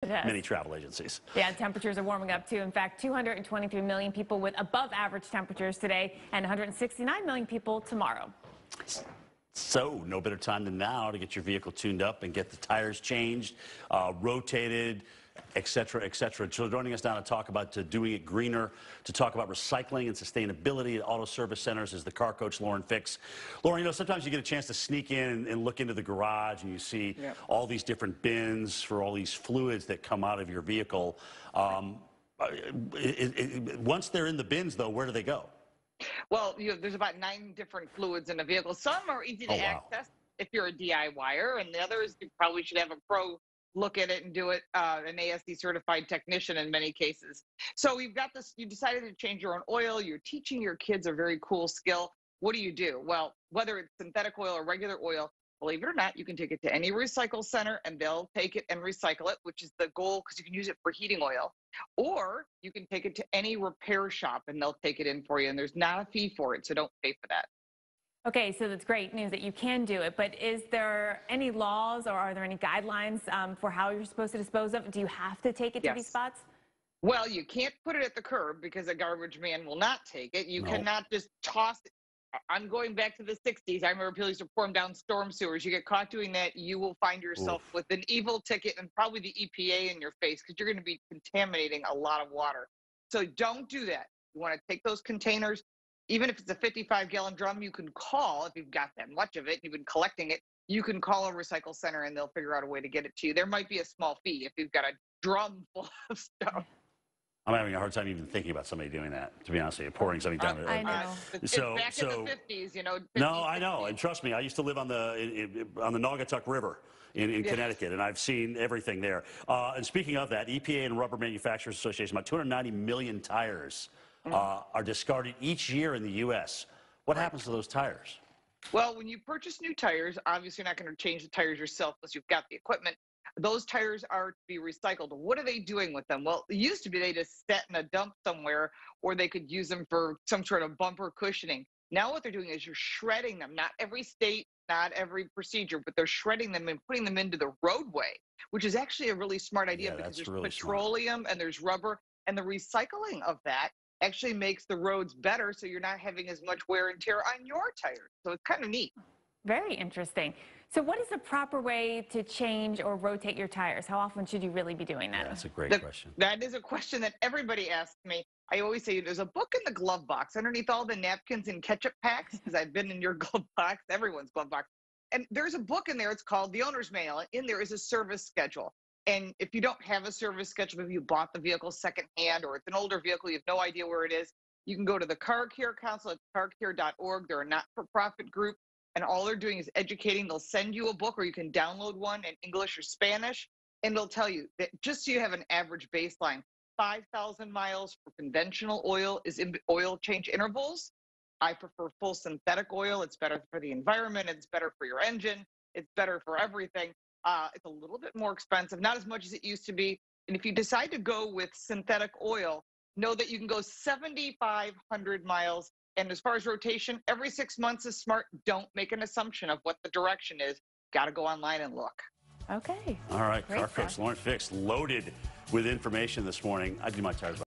many travel agencies. Yeah, temperatures are warming up too. In fact, 223 million people with above average temperatures today and 169 million people tomorrow. So no better time than now to get your vehicle tuned up and get the tires changed, rotated, et cetera, et cetera. So joining us now to talk about doing it greener, to talk about recycling and sustainability at auto service centers is the car coach, Lauren Fix. Lauren, you know, sometimes you get a chance to sneak in and look into the garage and you see all these different bins for all these fluids that come out of your vehicle. Once they're in the bins, though, where do they go? Well, there's about 9 different fluids in a vehicle. Some are easy to access if you're a DIYer, and the others you probably should have a pro look at it and do it, an ASD certified technician in many cases. So we've got this, you decided to change your own oil, you're teaching your kids a very cool skill. What do? Well, whether it's synthetic oil or regular oil, believe it or not, you can take it to any recycle center and they'll take it and recycle it, which is the goal because you can use it for heating oil. Or you can take it to any repair shop and they'll take it in for you. And there's not a fee for it, so don't pay for that. Okay, so that's great news that you can do it, but is there any laws or are there any guidelines for how you're supposed to dispose of it? Do you have to take it to these spots? Well, you can't put it at the curb because a garbage man will not take it. You cannot just toss it. I'm going back to the 60s. I remember people used to pour them down storm sewers. You get caught doing that, you will find yourself with an evil ticket and probably the EPA in your face because you're going to be contaminating a lot of water. So don't do that. You want to take those containers. Even if it's a 55-gallon drum, you can call, if you've got that much of it, you've been collecting it, you can call a recycle center and they'll figure out a way to get it to you. There might be a small fee if you've got a drum full of stuff. I'm having a hard time even thinking about somebody doing that, to be honest with you, pouring something down. I know. It's back in the 50s, you know. 50s, no, I know. And trust me, I used to live on the Naugatuck River in Connecticut, and I've seen everything there. And speaking of that, EPA and Rubber Manufacturers Association, about 290 million tires are discarded each year in the U.S. What happens to those tires? Well, when you purchase new tires, obviously you're not going to change the tires yourself unless you've got the equipment. Those tires are to be recycled. What are they doing with them? Well, it used to be they just sat in a dump somewhere, or they could use them for some sort of bumper cushioning. Now what they're doing is you're shredding them. Not every state, not every procedure, but they're shredding them and putting them into the roadway, which is actually a really smart idea because there's really petroleum and there's rubber, and the recycling of that actually makes the roads better, so you're not having as much wear and tear on your tires. So it's kind of neat. Very interesting. So what is the proper way to change or rotate your tires? How often should you really be doing that? Yeah, that's a great question. That is a question that everybody asks me. I always say there's a book in the glove box underneath all the napkins and ketchup packs, because I've been in your glove box, everyone's glove box. And there's a book in there, it's called The Owner's Manual. In there is a service schedule. And if you don't have a service schedule, maybe you bought the vehicle secondhand or it's an older vehicle, you have no idea where it is, you can go to the Car Care Council at carcare.org. They're a not-for-profit group, and all they're doing is educating. They'll send you a book, or you can download one in English or Spanish, and they'll tell you that just so you have an average baseline, 5,000 miles for conventional oil is in oil change intervals. I prefer full synthetic oil. It's better for the environment. It's better for your engine. It's better for everything. It's a little bit more expensive, not as much as it used to be. And if you decide to go with synthetic oil, know that you can go 7,500 miles. And as far as rotation, every 6 months is smart. Don't make an assumption of what the direction is. Got to go online and look. Okay. All right, car coach Lauren Fix, loaded with information this morning. I do my tires.